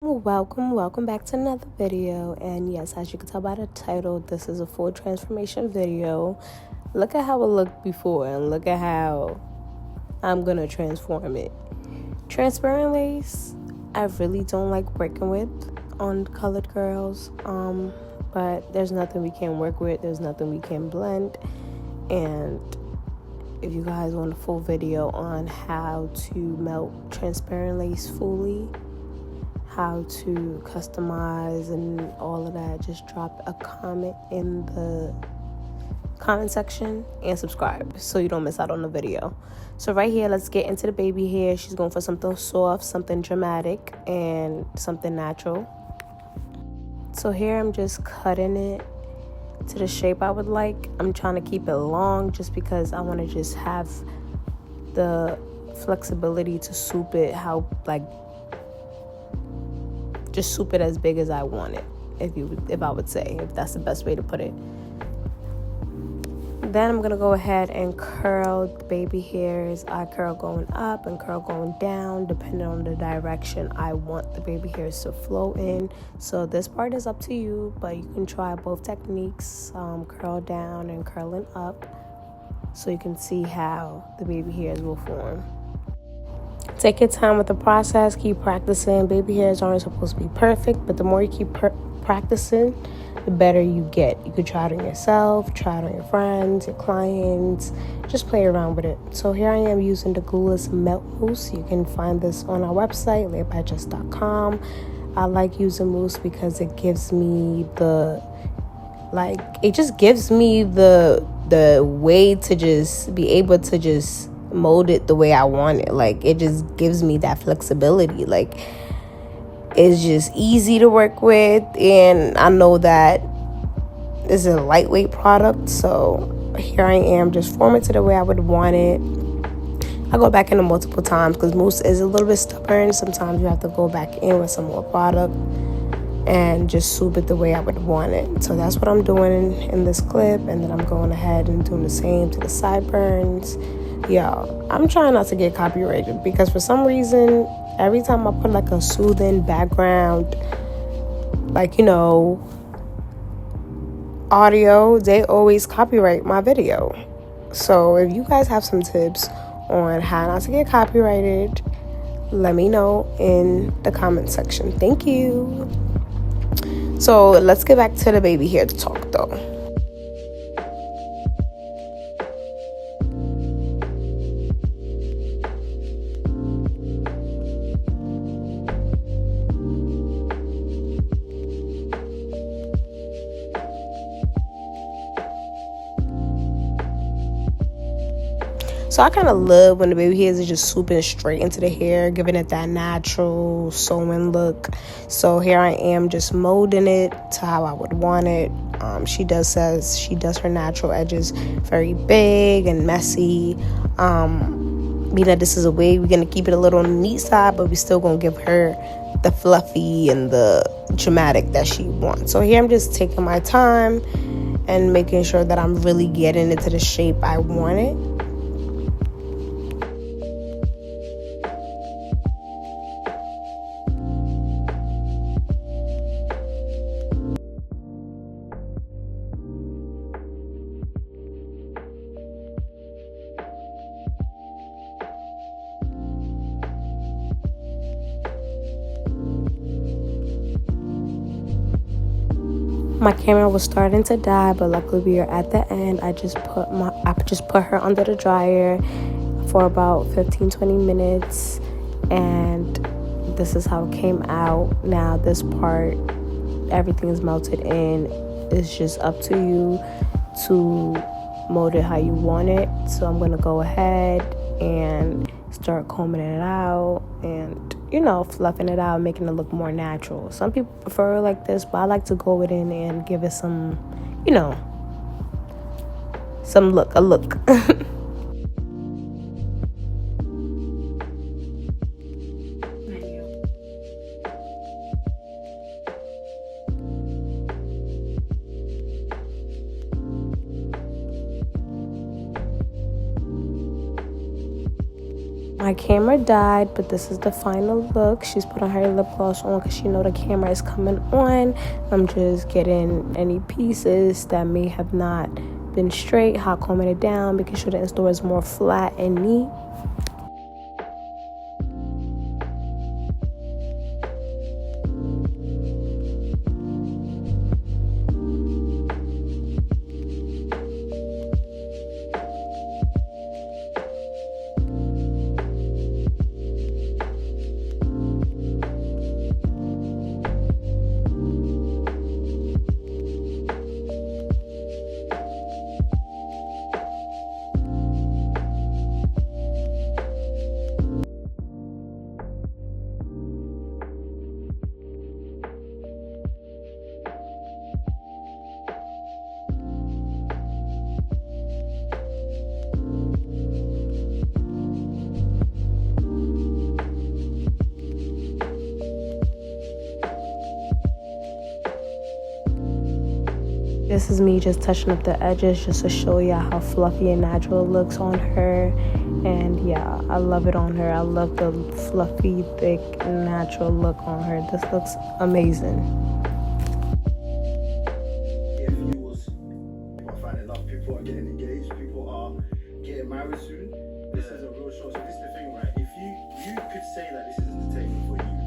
Welcome back to another video. And yes, as you can tell by the title, this is a full transformation video. Look at how it looked before and look at how I'm gonna transform it. Transparent lace, I really don't like working with on colored girls, but there's nothing we can't work with, there's nothing we can blend. And if you guys want a full video on how to melt transparent lace fully, how to customize and all of that, just drop a comment in the comment section and subscribe so you don't miss out on the video. So right here, let's get into the baby hair. She's going for something soft, something dramatic, and something natural. So here I'm just cutting it to the shape I would like. I'm trying to keep it long just because I want to just have the flexibility to swoop it just swoop it as big as I want it, if I would say, if that's the best way to put it. Then I'm gonna go ahead and curl the baby hairs. I curl going up and curl going down depending on the direction I want the baby hairs to flow in. So this part is up to you, but you can try both techniques, curl down and curling up, so you can see how the baby hairs will form. Take your time with the process, keep practicing. Baby hairs aren't supposed to be perfect, but the more you keep practicing, the better you get. You could try it on yourself, try it on your friends, your clients, just play around with it. So here I am using the glueless melt mousse. You can find this on our website, LAIDBYJESS.com. I like using mousse because it gives me the way to just be able to just mold it the way I want it. Like, it just gives me that flexibility. Like, it's just easy to work with, and I know that it's a lightweight product. So here I am, just form it to the way I would want it. I go back in it multiple times because mousse is a little bit stubborn. Sometimes you have to go back in with some more product and just swoop it the way I would want it. So that's what I'm doing in this clip, and then I'm going ahead and doing the same to the sideburns. Y'all, I'm trying not to get copyrighted because for some reason, every time I put like a soothing background, audio, they always copyright my video. So if you guys have some tips on how not to get copyrighted, let me know in the comment section. Thank you. So let's get back to the baby hair talk though. So I kind of love when the baby hairs is just swooping straight into the hair, giving it that natural sewing look. So here I am just molding it to how I would want it. She does her natural edges very big and messy. Being that this is a wig, we're going to keep it a little on the neat side, but we're still going to give her the fluffy and the dramatic that she wants. So here I'm just taking my time and making sure that I'm really getting it to the shape I want it. My camera was starting to die, but luckily we are at the end. I just put her under the dryer for about 15-20 minutes, and this is how it came out. Now this part, everything is melted in. It's just up to you to mold it how you want it. So I'm gonna go ahead and start combing it out and fluffing it out, making it look more natural. Some people prefer it like this, but I like to go in and give it some a look. My My camera died, but this is the final look. She's putting her lip gloss on because she know the camera is coming on. I'm just getting any pieces that may have not been straight, hot combing it down, making sure the install is more flat and neat. This is me just touching up the edges just to show y'all how fluffy and natural it looks on her. And yeah, I love it on her. I love the fluffy, thick, natural look on her. This looks amazing. If you was finding love, people are getting engaged, people are getting married soon. This is a real show. So this is the thing, right? If you could say that this is entertainment for you,